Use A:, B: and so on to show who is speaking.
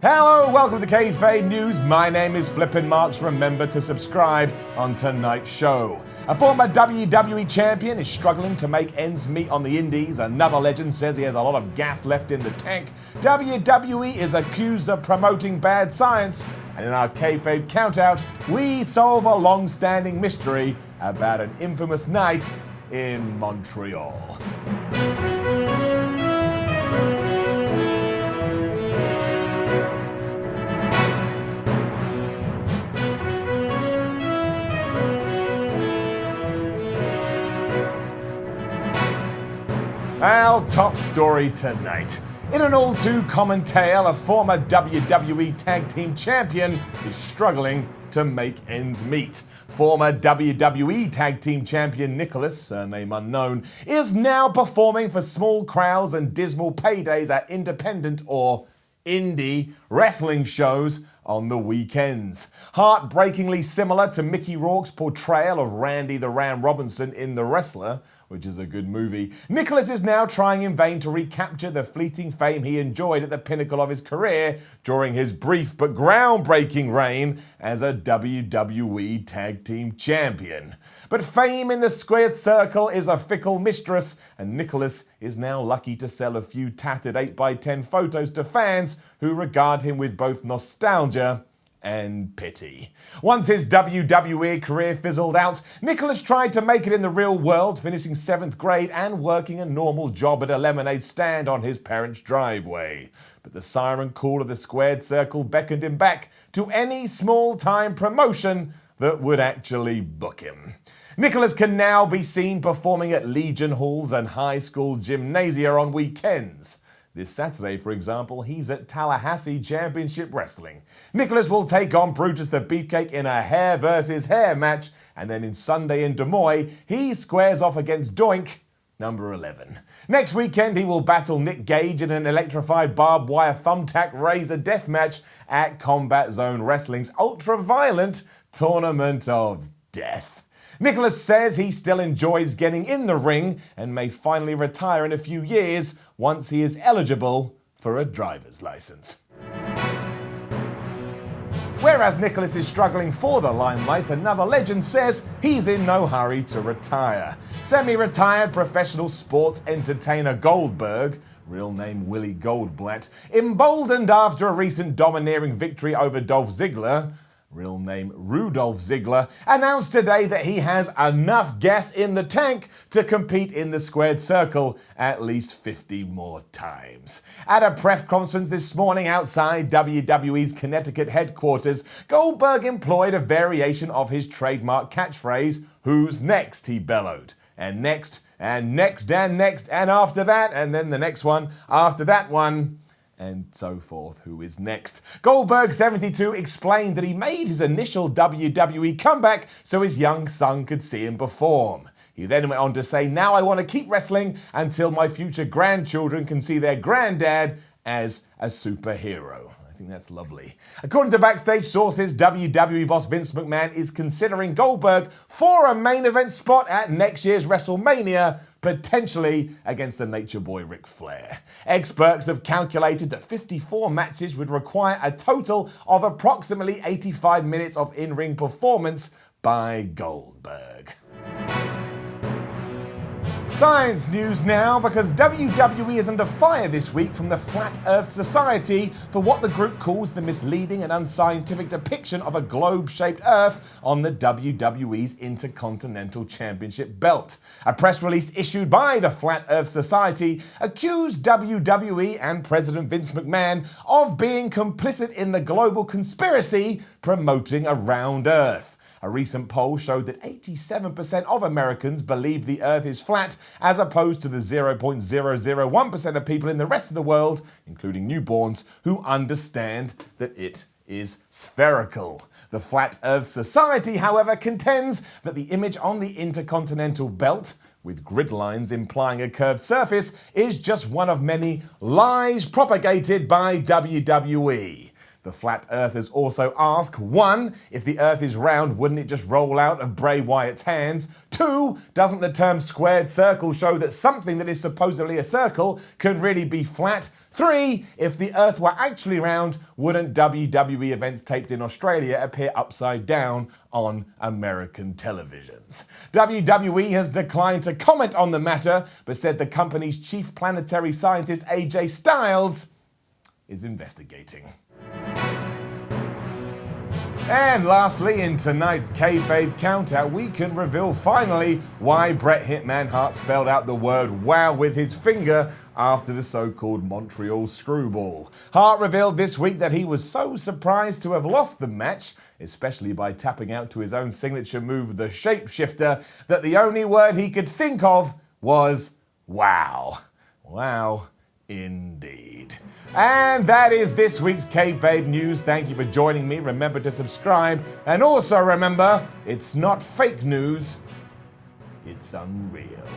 A: Hello, welcome to Kayfabe News. My name is Flippin' Marx. Remember to subscribe on tonight's show. A former WWE Champion is struggling to make ends meet on the indies. Another legend says he has a lot of gas left in the tank. WWE is accused of promoting bad science. And in our Kayfabe Countout, we solve a long-standing mystery about an infamous night in Montreal. Our top story tonight. In an all-too-common tale, a former WWE Tag Team Champion is struggling to make ends meet. Former WWE Tag Team Champion Nicholas, surname unknown, is now performing for small crowds and dismal paydays at independent or indie wrestling shows on the weekends. Heartbreakingly similar to Mickey Rourke's portrayal of Randy the Ram Robinson in The Wrestler, which is a good movie, Nicholas is now trying in vain to recapture the fleeting fame he enjoyed at the pinnacle of his career during his brief but groundbreaking reign as a WWE Tag Team Champion. But fame in the squared circle is a fickle mistress, and Nicholas is now lucky to sell a few tattered 8x10 photos to fans who regard him with both nostalgia and pity. Once his WWE career fizzled out, Nicholas tried to make it in the real world, finishing 7th grade and working a normal job at a lemonade stand on his parents' driveway. But the siren call of the squared circle beckoned him back to any small-time promotion that would actually book him. Nicholas can now be seen performing at Legion Halls and high school gymnasia on weekends. This Saturday, for example, he's at Tallahassee Championship Wrestling. Nicholas will take on Brutus the Beefcake in a hair versus hair match, and then in Sunday in Des Moines, he squares off against Doink, number 11. Next weekend, he will battle Nick Gage in an electrified barbed wire thumbtack razor death match at Combat Zone Wrestling's ultra-violent Tournament of Death. Nicholas says he still enjoys getting in the ring and may finally retire in a few years once he is eligible for a driver's license. Whereas Nicholas is struggling for the limelight, another legend says he's in no hurry to retire. Semi-retired professional sports entertainer Goldberg, real name Willie Goldblatt, emboldened after a recent domineering victory over Dolph Ziggler, real name Rudolph Ziggler, announced today that he has enough gas in the tank to compete in the squared circle at least 50 more times. At a press conference this morning outside WWE's Connecticut headquarters, Goldberg employed a variation of his trademark catchphrase, "Who's next?" he bellowed. And next, and next, and next, and after that, and then the next one, after that one, and so forth. Who is next? Goldberg, 72, explained that he made his initial WWE comeback so his young son could see him perform. He then went on to say, "Now I want to keep wrestling until my future grandchildren can see their granddad as a superhero." I think that's lovely. According to backstage sources, WWE boss Vince McMahon is considering Goldberg for a main event spot at next year's WrestleMania, potentially against the Nature Boy Ric Flair. Experts have calculated that 54 matches would require a total of approximately 85 minutes of in-ring performance by Goldberg. Science news now, because WWE is under fire this week from the Flat Earth Society for what the group calls the misleading and unscientific depiction of a globe-shaped Earth on the WWE's Intercontinental Championship belt. A press release issued by the Flat Earth Society accused WWE and President Vince McMahon of being complicit in the global conspiracy promoting a round Earth. A recent poll showed that 87% of Americans believe the Earth is flat, as opposed to the 0.001% of people in the rest of the world, including newborns, who understand that it is spherical. The Flat Earth Society, however, contends that the image on the Intercontinental Belt, with grid lines implying a curved surface, is just one of many lies propagated by WWE. The Flat Earthers also ask, 1. If the Earth is round, wouldn't it just roll out of Bray Wyatt's hands? 2. Doesn't the term squared circle show that something that is supposedly a circle can really be flat? 3. If the Earth were actually round, wouldn't WWE events taped in Australia appear upside down on American televisions? WWE has declined to comment on the matter, but said the company's chief planetary scientist AJ Styles is investigating. And lastly, in tonight's Kayfabe Countout, we can reveal finally why Bret Hitman Hart spelled out the word wow with his finger after the so-called Montreal Screwball. Hart revealed this week that he was so surprised to have lost the match, especially by tapping out to his own signature move, the Shapeshifter, that the only word he could think of was wow. Wow. Indeed. And that is this week's Kayfabe News. Thank you for joining me. Remember to subscribe. And also remember, it's not fake news, it's unreal.